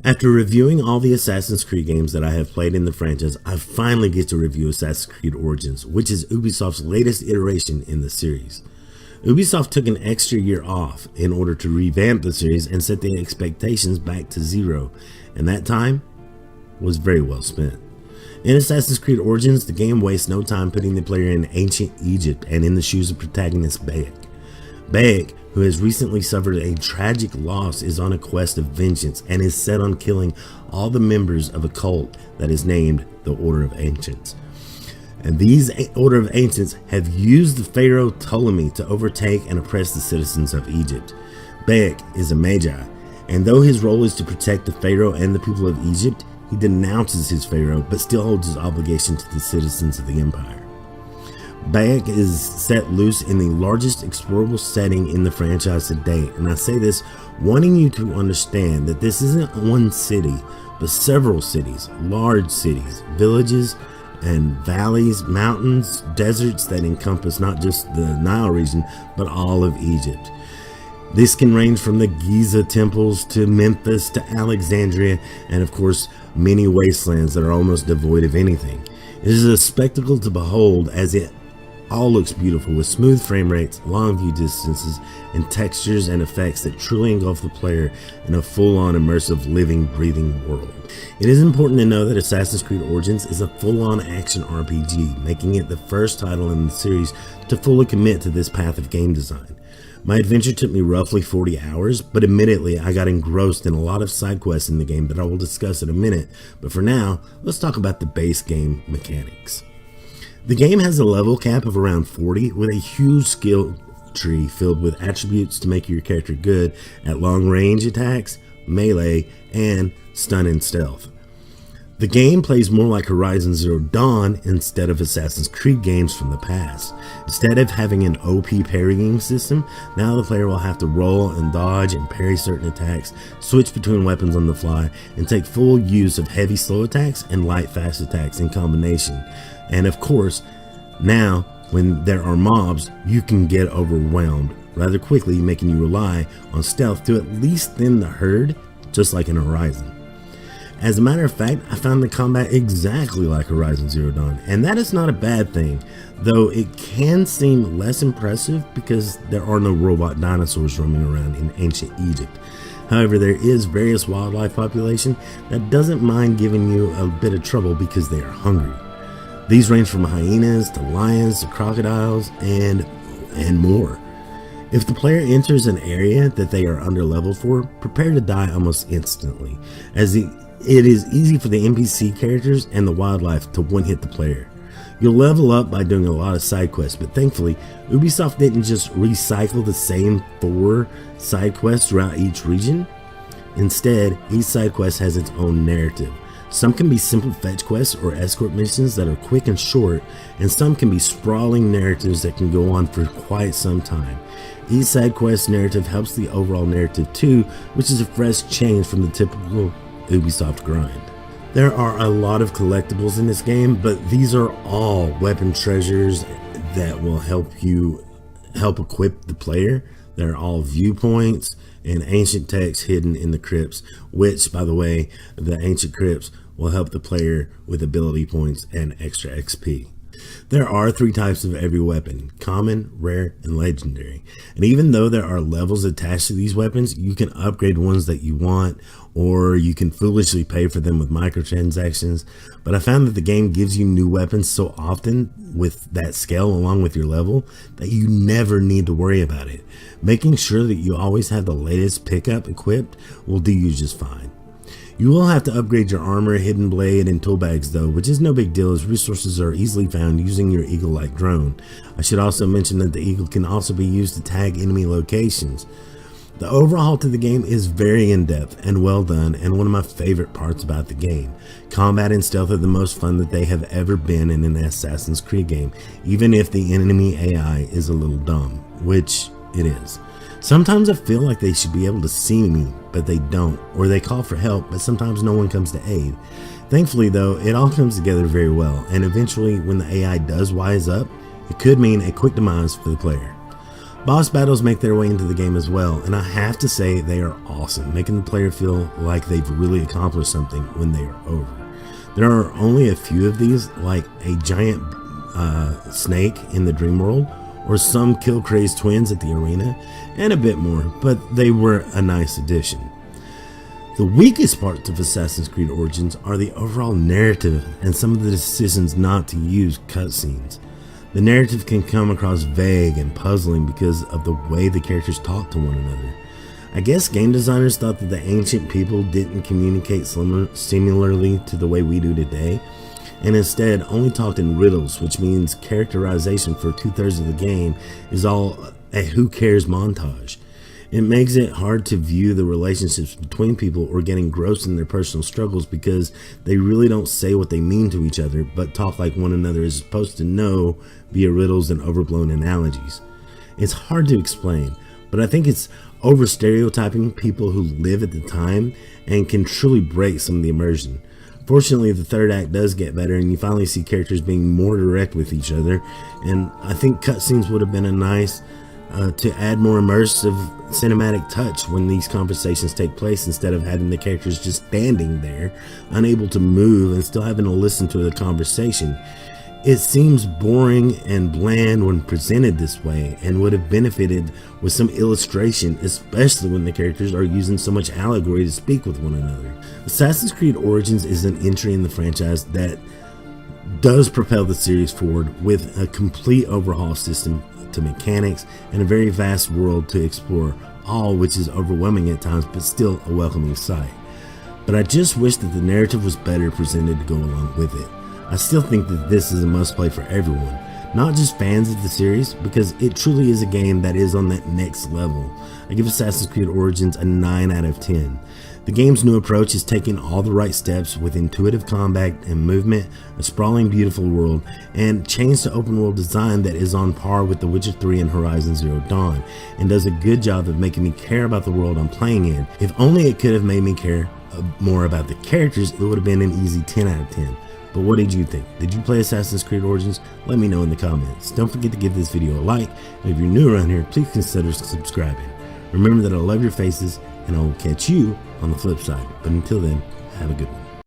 After reviewing all the Assassin's Creed games that I have played in the franchise, I finally get to review Assassin's Creed Origins, which is Ubisoft's latest iteration in the series. Ubisoft took an extra year off in order to revamp the series and set the expectations back to zero, and that time was very well spent. In Assassin's Creed Origins, the game wastes no time putting the player in ancient Egypt and in the shoes of protagonist Bayek. Bayek, who has recently suffered a tragic loss, is on a quest of vengeance and is set on killing all the members of a cult that is named the Order of Ancients. And these Order of Ancients have used the Pharaoh Ptolemy to overtake and oppress the citizens of Egypt. Bayek is a magi, and though his role is to protect the Pharaoh and the people of Egypt, he denounces his Pharaoh but still holds his obligation to the citizens of the empire. Bayek is set loose in the largest explorable setting in the franchise to date, and I say this wanting you to understand that this isn't one city, but several cities, large cities, villages, and valleys, mountains, deserts that encompass not just the Nile region, but all of Egypt. This can range from the Giza temples to Memphis to Alexandria, and of course, many wastelands that are almost devoid of anything. It is a spectacle to behold, as it all looks beautiful with smooth frame rates, long view distances, and textures and effects that truly engulf the player in a full-on immersive living, breathing world. It is important to know that Assassin's Creed Origins is a full-on action RPG, making it the first title in the series to fully commit to this path of game design. My adventure took me roughly 40 hours, but admittedly I got engrossed in a lot of side quests in the game that I will discuss in a minute, but for now, let's talk about the base game mechanics. The game has a level cap of around 40 with a huge skill tree filled with attributes to make your character good at long range attacks, melee, and stun and stealth. The game plays more like Horizon Zero Dawn instead of Assassin's Creed games from the past. Instead of having an OP parrying system, now the player will have to roll and dodge and parry certain attacks, switch between weapons on the fly, and take full use of heavy slow attacks and light fast attacks in combination. And of course, now when there are mobs, you can get overwhelmed rather quickly, making you rely on stealth to at least thin the herd, just like in Horizon. As a matter of fact, I found the combat exactly like Horizon Zero Dawn, and that is not a bad thing, though it can seem less impressive because there are no robot dinosaurs roaming around in ancient Egypt. However, there is various wildlife population that doesn't mind giving you a bit of trouble because they are hungry. These range from hyenas to lions to crocodiles and more. If the player enters an area that they are underleveled for, prepare to die almost instantly, as it is easy for the NPC characters and the wildlife to one-hit the player. You'll level up by doing a lot of side quests, but thankfully, Ubisoft didn't just recycle the same 4 side quests throughout each region. Instead, each side quest has its own narrative. Some can be simple fetch quests or escort missions that are quick and short, and some can be sprawling narratives that can go on for quite some time. Each side quest narrative helps the overall narrative too, which is a fresh change from the typical Ubisoft grind. There are a lot of collectibles in this game, but these are all weapon treasures that will help equip the player. They're all viewpoints and ancient texts hidden in the crypts, which, by the way, the ancient crypts will help the player with ability points and extra XP. There are 3 types of every weapon: common, rare, and legendary. And even though there are levels attached to these weapons, you can upgrade ones that you want, or you can foolishly pay for them with microtransactions. But I found that the game gives you new weapons so often with that scale along with your level that you never need to worry about it. Making sure that you always have the latest pickup equipped will do you just fine. You will have to upgrade your armor, hidden blade, and tool bags though, which is no big deal as resources are easily found using your eagle-like drone. I should also mention that the eagle can also be used to tag enemy locations. The overhaul to the game is very in-depth and well done, and one of my favorite parts about the game. Combat and stealth are the most fun that they have ever been in an Assassin's Creed game, even if the enemy AI is a little dumb, which it is. Sometimes I feel like they should be able to see me, but they don't, or they call for help, but sometimes no one comes to aid. Thankfully though, it all comes together very well, and eventually when the AI does wise up, it could mean a quick demise for the player. Boss battles make their way into the game as well, and I have to say they are awesome, making the player feel like they've really accomplished something when they are over. There are only a few of these, like a giant snake in the dream world, or some kill-crazed twins at the arena, and a bit more, but they were a nice addition. The weakest parts of Assassin's Creed Origins are the overall narrative and some of the decisions not to use cutscenes. The narrative can come across vague and puzzling because of the way the characters talk to one another. I guess game designers thought that the ancient people didn't communicate similarly to the way we do today, and instead only talked in riddles, which means characterization for 2/3 of the game is all a who cares montage. It makes it hard to view the relationships between people or get engrossed in their personal struggles because they really don't say what they mean to each other, but talk like one another is supposed to know via riddles and overblown analogies. It's hard to explain, but I think it's over stereotyping people who live at the time and can truly break some of the immersion. Fortunately, the third act does get better and you finally see characters being more direct with each other, and I think cutscenes would have been a nice to add more immersive cinematic touch when these conversations take place, instead of having the characters just standing there unable to move and still having to listen to the conversation. It seems boring and bland when presented this way, and would have benefited with some illustration, especially when the characters are using so much allegory to speak with one another. Assassin's Creed Origins is an entry in the franchise that does propel the series forward with a complete overhaul system to mechanics and a very vast world to explore, all which is overwhelming at times but still a welcoming sight. But I just wish that the narrative was better presented to go along with it. I still think that this is a must play for everyone, not just fans of the series, because it truly is a game that is on that next level. I give Assassin's Creed Origins a 9 out of 10. The game's new approach is taking all the right steps with intuitive combat and movement, a sprawling beautiful world, and change to open world design that is on par with The Witcher 3 and Horizon Zero Dawn, and does a good job of making me care about the world I'm playing in. If only it could have made me care more about the characters, it would have been an easy 10 out of 10. But what did you think? Did you play Assassin's Creed Origins? Let me know in the comments. Don't forget to give this video a like, and if you're new around here, please consider subscribing. Remember that I love your faces, and I will catch you on the flip side. But until then, have a good one.